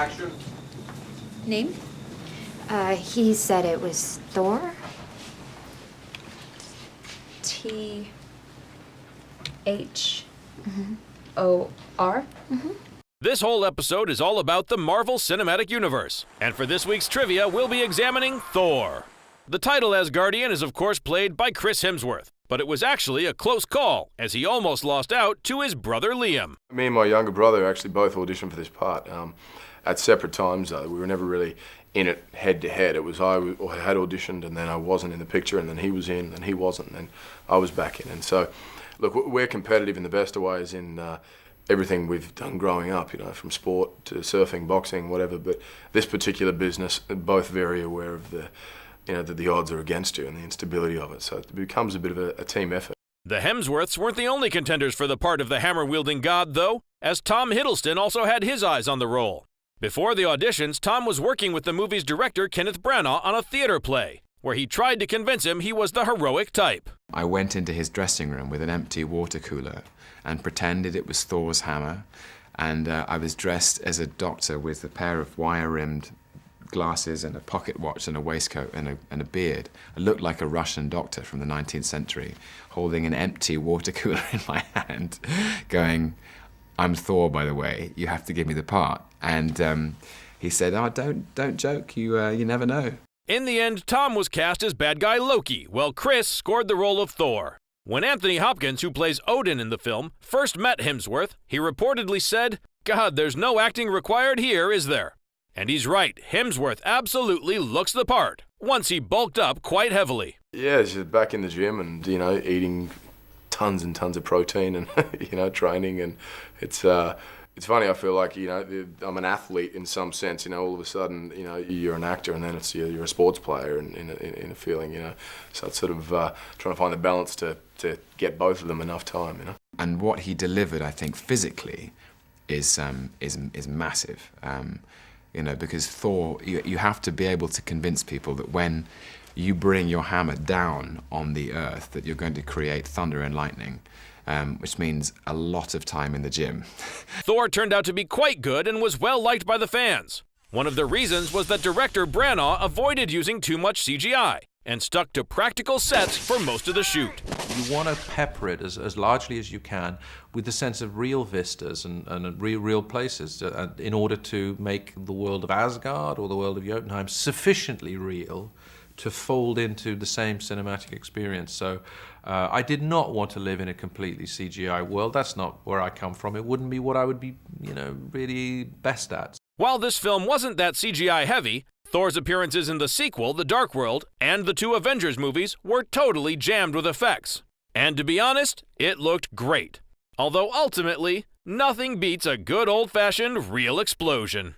Action. Name? He said it was Thor. Thor? This whole episode is all about the Marvel Cinematic Universe, and for this week's trivia, we'll be examining Thor. The title Asgardian is of course played by Chris Hemsworth, but it was actually a close call, as he almost lost out to his brother Liam. Me and my younger brother actually both auditioned for this part at separate times, though. We were never really in it head to head. It was I had auditioned, and then I wasn't in the picture, and then he was in, and he wasn't, and then I was back in. And so, look, we're competitive in the best of ways in everything we've done growing up, from sport to surfing, boxing, whatever. But this particular business, both very aware of that the odds are against you and the instability of it. So it becomes a bit of a team effort. The Hemsworths weren't the only contenders for the part of the hammer-wielding god, though, as Tom Hiddleston also had his eyes on the role. Before the auditions, Tom was working with the movie's director, Kenneth Branagh, on a theater play, where he tried to convince him he was the heroic type. I went into his dressing room with an empty water cooler and pretended it was Thor's hammer, and I was dressed as a doctor with a pair of wire-rimmed glasses and a pocket watch and a waistcoat and a beard. I looked like a Russian doctor from the 19th century, holding an empty water cooler in my hand, going, "I'm Thor, by the way, you have to give me the part." And he said, "Oh, don't joke, you never know." In the end, Tom was cast as bad guy Loki, while Chris scored the role of Thor. When Anthony Hopkins, who plays Odin in the film, first met Hemsworth, he reportedly said, "God, there's no acting required here, is there?" And he's right, Hemsworth absolutely looks the part, once he bulked up quite heavily. Yeah, just back in the gym and, eating tons and tons of protein and, training. And it's funny, I feel like, I'm an athlete in some sense, all of a sudden, you're an actor and then you're a sports player in a feeling, So it's sort of trying to find the balance to get both of them enough time, And what he delivered, I think, physically is massive. Because Thor, you have to be able to convince people that when you bring your hammer down on the earth, that you're going to create thunder and lightning, which means a lot of time in the gym. Thor turned out to be quite good and was well liked by the fans. One of the reasons was that director Branagh avoided using too much CGI and stuck to practical sets for most of the shoot. You want to pepper it as largely as you can with the sense of real vistas and real places in order to make the world of Asgard or the world of Jotunheim sufficiently real to fold into the same cinematic experience. So I did not want to live in a completely CGI world. That's not where I come from. It wouldn't be what I would be, really best at. While this film wasn't that CGI heavy, Thor's appearances in the sequel, The Dark World, and the two Avengers movies were totally jammed with effects. And to be honest, it looked great. Although ultimately, nothing beats a good old-fashioned real explosion.